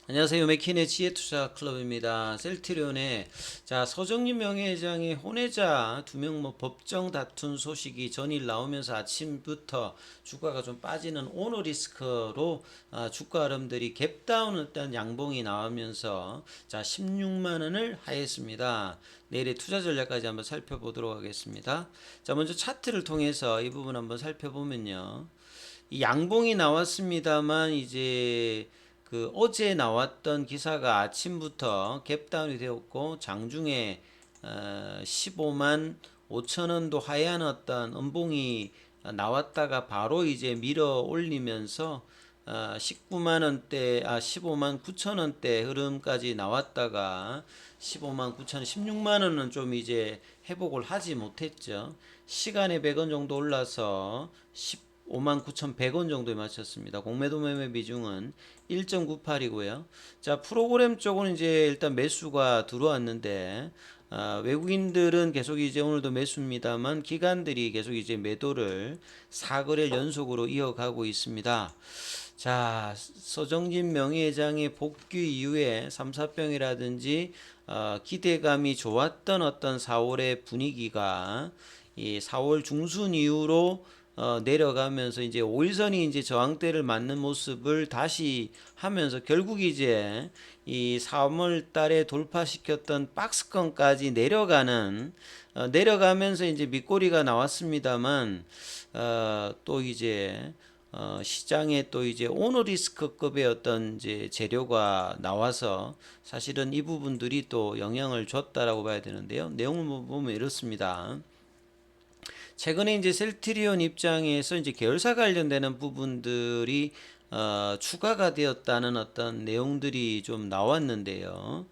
안녕하세요. 맥킨의 지혜투자 클럽입니다. 셀트리온의 서정진 명예회장의 혼외자 두 명 법정 다툰 소식이 전일 나오면서 아침부터 주가가 좀 빠지는 오너 리스크로 주가 흐름들이 갭다운 일단 양봉이 나오면서 16만 원을 하했습니다. 내일의 투자 전략까지 한번 살펴보도록 하겠습니다. 먼저 차트를 통해서 이 부분 한번 살펴보면요. 이 양봉이 나왔습니다만 이제 그 어제 나왔던 기사가 아침부터 갭다운이 되었고 장중에 15만 5천 원도 하회한 어떤 음봉이 나왔다가 바로 이제 밀어 올리면서 19만 원대 15만 9천 원대 흐름까지 나왔다가 15만 9천 원 16만 원은 좀 이제 회복을 하지 못했죠. 시간에 100원 정도 올라서 59,100원 정도에 맞췄습니다. 공매도 매매 비중은 1.98이고요. 프로그램 쪽은 이제 일단 매수가 들어왔는데 외국인들은 계속 이제 오늘도 매수입니다만 기관들이 계속 이제 매도를 4거래 연속으로 이어가고 있습니다. 서정진 명예회장의 복귀 이후에 3, 4병이라든지 기대감이 좋았던 어떤 4월의 분위기가 이 4월 중순 이후로 내려가면서 이제 5일선이 이제 저항대를 맞는 모습을 다시 하면서 결국 이제 이 3월 달에 돌파시켰던 박스권까지 내려가면서 이제 밑꼬리가 나왔습니다만 또 이제 시장에 또 이제 오너리스크급의 어떤 이제 재료가 나와서 사실은 이 부분들이 또 영향을 줬다라고 봐야 되는데요. 내용을 보면 이렇습니다. 최근에 이제 셀트리온 입장에서 이제 계열사 관련되는 부분들이 추가가 되었다는 어떤 내용들이 좀 나왔는데요.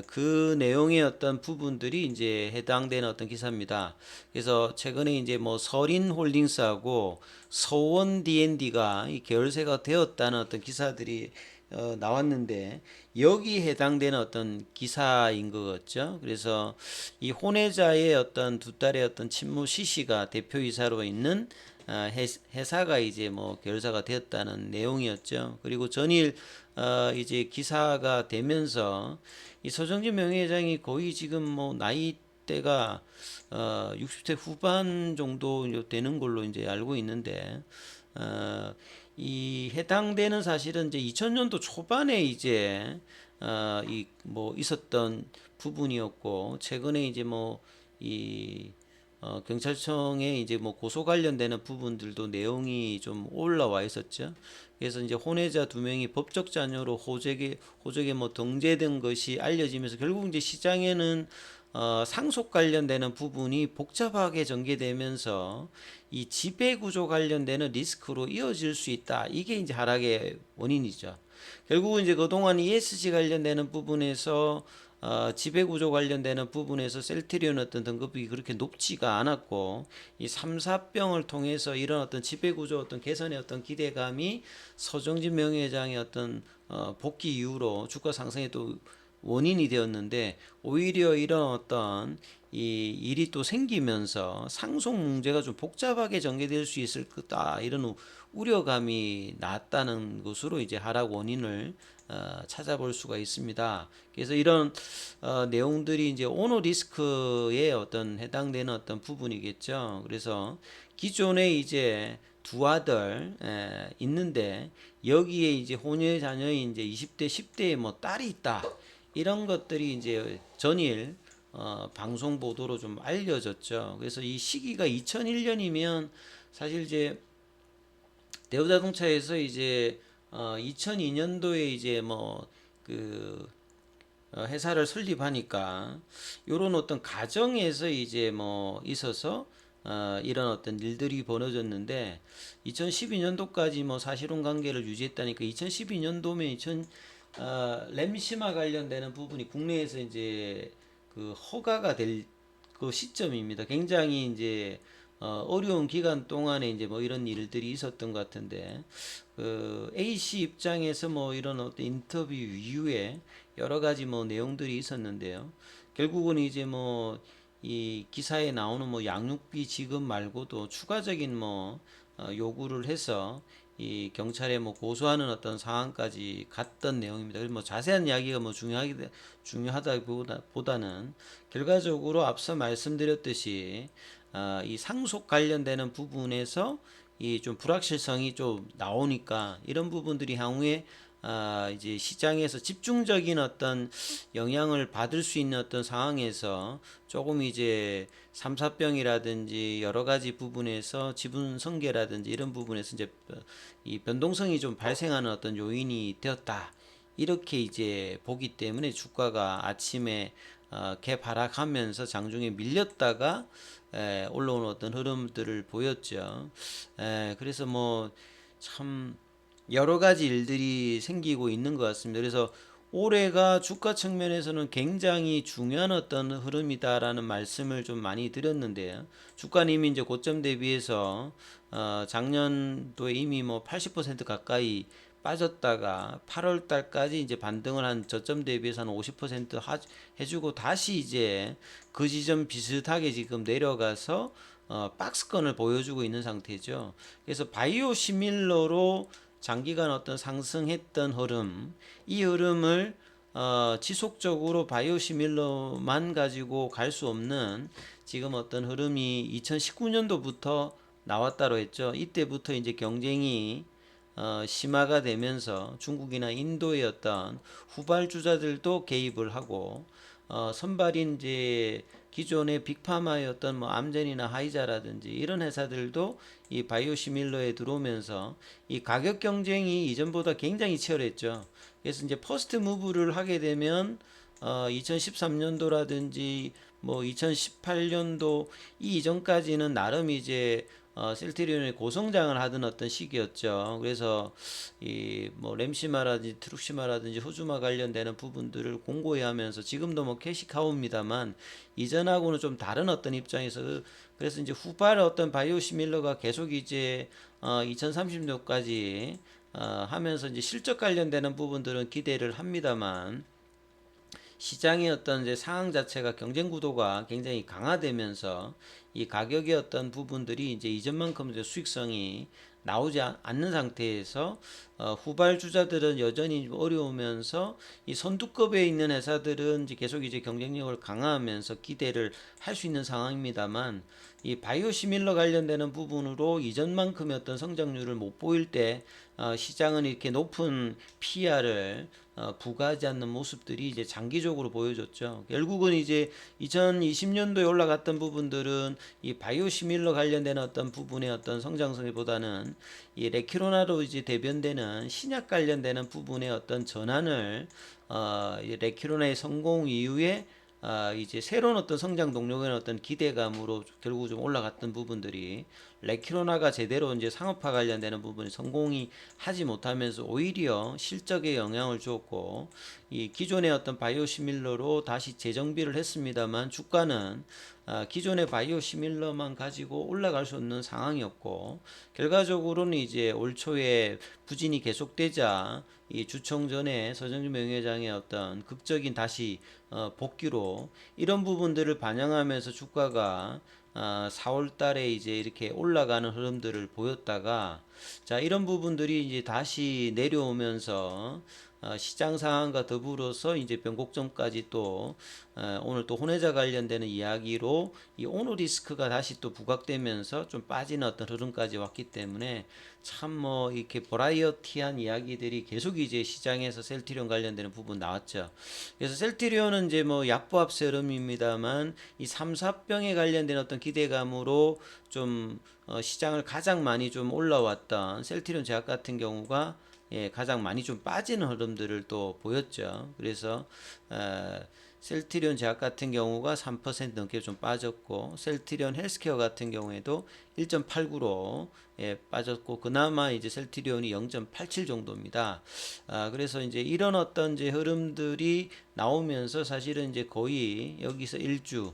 그 내용의 어떤 부분들이 이제 해당되는 어떤 기사입니다. 그래서 최근에 이제 뭐 서린홀딩스하고 서원 D&D가 이 계열사가 되었다는 어떤 기사들이 나왔는데 여기 해당되는 어떤 기사인 것 같죠. 그래서 이 혼외자의 어떤 두 딸의 어떤 친모 시시가 대표이사로 있는 회사가 이제 뭐 계열사가 되었다는 내용이었죠. 그리고 전일 이제 기사가 되면서 이 서정진 명예회장이 거의 지금 뭐 나이대가 60대 후반 정도 되는 걸로 이제 알고 있는데 이 해당되는 사실은 이제 2000년도 초반에 이제 이 뭐 있었던 부분이었고 최근에 이제 뭐이 경찰청에 이제 뭐 고소 관련되는 부분들도 내용이 좀 올라와 있었죠. 그래서 이제 혼외자 두 명이 법적 자녀로 호적에 뭐 등재된 것이 알려지면서 결국 이제 시장에는 상속 관련되는 부분이 복잡하게 전개되면서 이 지배구조 관련되는 리스크로 이어질 수 있다. 이게 이제 하락의 원인이죠. 결국은 이제 그동안 ESG 관련되는 부분에서 지배구조 관련되는 부분에서 셀트리온 어떤 등급이 그렇게 높지가 않았고 이 3, 4병을 통해서 이런 어떤 지배구조 어떤 개선의 어떤 기대감이 서정진 명예회장의 어떤 복귀 이후로 주가 상승에 또 원인이 되었는데 오히려 이런 어떤 이 일이 또 생기면서 상속 문제가 좀 복잡하게 전개될 수 있을 거다 이런 우려감이 났다는 것으로 이제 하락 원인을 찾아볼 수가 있습니다. 그래서 이런 내용들이 이제 오너 리스크에 어떤 해당되는 어떤 부분이겠죠. 그래서 기존에 이제 두 아들 있는데 여기에 이제 혼외 자녀인 이제 20대 10대에 뭐 딸이 있다. 이런 것들이 이제 전일 방송 보도로 좀 알려졌죠. 그래서 이 시기가 2001년이면 사실 이제 대우자동차에서 이제 2002년도에 이제 뭐그 회사를 설립하니까 이런 어떤 가정에서 이제 뭐 있어서 이런 어떤 일들이 벌어졌는데 2012년도까지 뭐 사실혼 관계를 유지했다니까 2012년도면 램시마 관련되는 부분이 국내에서 이제 그 허가가 될 그 시점입니다. 굉장히 이제 어려운 기간 동안에 이제 뭐 이런 일들이 있었던 것 같은데 그 A씨 입장에서 뭐 이런 어떤 인터뷰 이후에 여러 가지 뭐 내용들이 있었는데요. 결국은 이제 뭐 이 기사에 나오는 뭐 양육비 지급 말고도 추가적인 뭐 요구를 해서 이 경찰에 뭐 고소하는 어떤 상황까지 갔던 내용입니다. 그래서 뭐 자세한 이야기가 뭐 중요하다기보다는 결과적으로 앞서 말씀드렸듯이 이 상속 관련되는 부분에서 이 좀 불확실성이 좀 나오니까 이런 부분들이 향후에 이제 시장에서 집중적인 어떤 영향을 받을 수 있는 어떤 상황에서 조금 이제 삼사병이라든지 여러 가지 부분에서 지분 성계라든지 이런 부분에서 이제 이 변동성이 좀 발생하는 어떤 요인이 되었다. 이렇게 이제 보기 때문에 주가가 아침에 갭 하락하면서 장중에 밀렸다가 올라오는 어떤 흐름들을 보였죠. 그래서 뭐 참 여러 가지 일들이 생기고 있는 것 같습니다. 그래서 올해가 주가 측면에서는 굉장히 중요한 어떤 흐름이다라는 말씀을 좀 많이 드렸는데요. 주가는 이미 이제 고점 대비해서 작년도에 이미 뭐 80% 가까이 빠졌다가 8월 달까지 이제 반등을 한 저점 대비해서 한 50% 해주고 다시 이제 그 지점 비슷하게 지금 내려가서 박스권을 보여주고 있는 상태죠. 그래서 바이오 시밀러로 장기간 어떤 상승했던 흐름, 이 흐름을 지속적으로 바이오시밀러만 가지고 갈 수 없는 지금 어떤 흐름이 2019년도부터 나왔다고 했죠. 이때부터 이제 경쟁이 심화가 되면서 중국이나 인도의 어떤 후발주자들도 개입을 하고 선발인 이제 기존의 빅파마의 어떤 뭐 암젠이나 하이자라든지 이런 회사들도 이 바이오시밀러에 들어오면서 이 가격 경쟁이 이전보다 굉장히 치열했죠. 그래서 이제 퍼스트 무브를 하게 되면 2013년도라든지 뭐 2018년도 이 이전까지는 나름 이제 셀트리온의 고성장을 하던 어떤 시기였죠. 그래서 이 뭐 램시마라든지 트룩시마라든지 호주마 관련되는 부분들을 공고히 하면서 지금도 뭐 캐시카우입니다만 이전하고는 좀 다른 어떤 입장에서 그래서 이제 후발 어떤 바이오시밀러가 계속 이제 2030년도까지 하면서 이제 실적 관련되는 부분들은 기대를 합니다만 시장의 어떤 이제 상황 자체가 경쟁 구도가 굉장히 강화되면서 이 가격의 어떤 부분들이 이제 이전만큼 이제 수익성이 나오지 않는 상태에서 후발주자들은 여전히 어려우면서 이 선두급에 있는 회사들은 이제 계속 이제 경쟁력을 강화하면서 기대를 할 수 있는 상황입니다만 이 바이오 시밀러 관련되는 부분으로 이전만큼의 어떤 성장률을 못 보일 때 시장은 이렇게 높은 PR을 부과하지 않는 모습들이 이제 장기적으로 보여줬죠. 결국은 이제 2020년도에 올라갔던 부분들은 이 바이오시밀러 관련되는 어떤 부분의 어떤 성장성보다는 이 레키로나로 이제 대변되는 신약 관련되는 부분의 어떤 전환을 레키로나의 성공 이후에 이제 새로운 어떤 성장 동력의 어떤 기대감으로 결국 좀 올라갔던 부분들이 레키로나가 제대로 이제 상업화 관련되는 부분이 성공이 하지 못하면서 오히려 실적에 영향을 줬고 이 기존의 어떤 바이오시밀러로 다시 재정비를 했습니다만 주가는 기존의 바이오시밀러만 가지고 올라갈 수 없는 상황이었고 결과적으로는 이제 올 초에 부진이 계속되자 이 주총 전에 서정주 명예회장의 어떤 극적인 다시 복귀로 이런 부분들을 반영하면서 주가가 4월 달에 이제 이렇게 올라가는 흐름들을 보였다가 자 이런 부분들이 이제 다시 내려오면서 시장 상황과 더불어서 이제 변곡점까지 또 오늘 또 혼외자 관련되는 이야기로 이 오너 리스크가 다시 또 부각되면서 좀 빠지는 어떤 흐름까지 왔기 때문에 참 뭐 이렇게 버라이어티한 이야기들이 계속 이제 시장에서 셀트리온 관련되는 부분 나왔죠. 그래서 셀트리온은 이제 뭐 약보합 세럼입니다만 이 3, 4병에 관련된 어떤 기대감으로 좀 시장을 가장 많이 좀 올라왔던 셀트리온 제약 같은 경우가 가장 많이 좀 빠지는 흐름들을 또 보였죠. 그래서 셀트리온 제약 같은 경우가 3% 넘게 좀 빠졌고 셀트리온 헬스케어 같은 경우에도 1.89로 빠졌고 그나마 이제 셀트리온이 0.87 정도입니다. 그래서 이제 이런 어떤 이제 흐름들이 나오면서 사실은 이제 거의 여기서 1주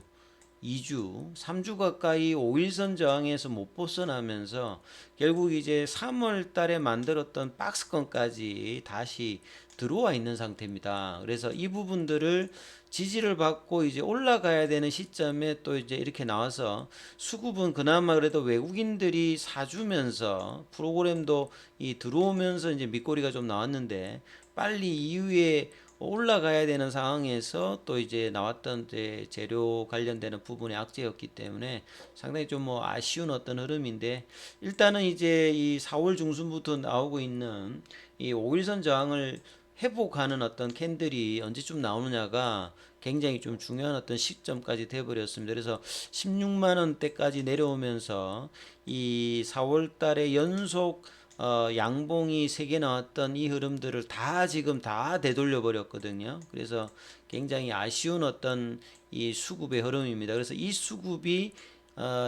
2주, 3주 가까이 5일선 저항에서 못 벗어나면서 결국 이제 3월 달에 만들었던 박스권까지 다시 들어와 있는 상태입니다. 그래서 이 부분들을 지지를 받고 이제 올라가야 되는 시점에 또 이제 이렇게 나와서 수급은 그나마 그래도 외국인들이 사주면서 프로그램도 이 들어오면서 이제 밑거리가 좀 나왔는데 빨리 이후에 올라가야 되는 상황에서 또 이제 나왔던 이제 재료 관련되는 부분의 악재였기 때문에 상당히 좀 뭐 아쉬운 어떤 흐름인데 일단은 이제 이 4월 중순부터 나오고 있는 이 5일선 저항을 회복하는 어떤 캔들이 언제쯤 나오느냐가 굉장히 좀 중요한 어떤 시점까지 돼버렸습니다. 그래서 16만 원대까지 내려오면서 이 4월 달에 연속 양봉이 3개 나왔던 이 흐름들을 다 지금 다 되돌려 버렸거든요. 그래서 굉장히 아쉬운 어떤 이 수급의 흐름입니다. 그래서 이 수급이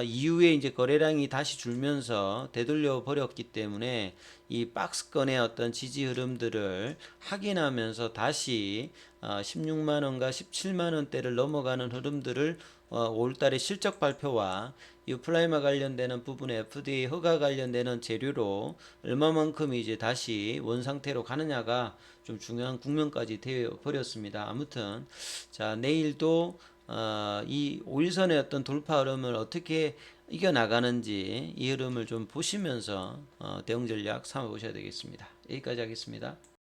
이후에 이제 거래량이 다시 줄면서 되돌려 버렸기 때문에 이 박스권의 어떤 지지 흐름들을 확인하면서 다시 16만 원과 17만 원대를 넘어가는 흐름들을 5월달에 실적 발표와 유플라이마 관련되는 부분에 FDA 허가 관련되는 재료로 얼마만큼 이제 다시 원 상태로 가느냐가 좀 중요한 국면까지 되어 버렸습니다. 아무튼 자 내일도 이 5일선의 어떤 돌파 흐름을 어떻게 이겨 나가는지 이 흐름을 좀 보시면서 대응 전략 삼아 보셔야 되겠습니다. 여기까지 하겠습니다.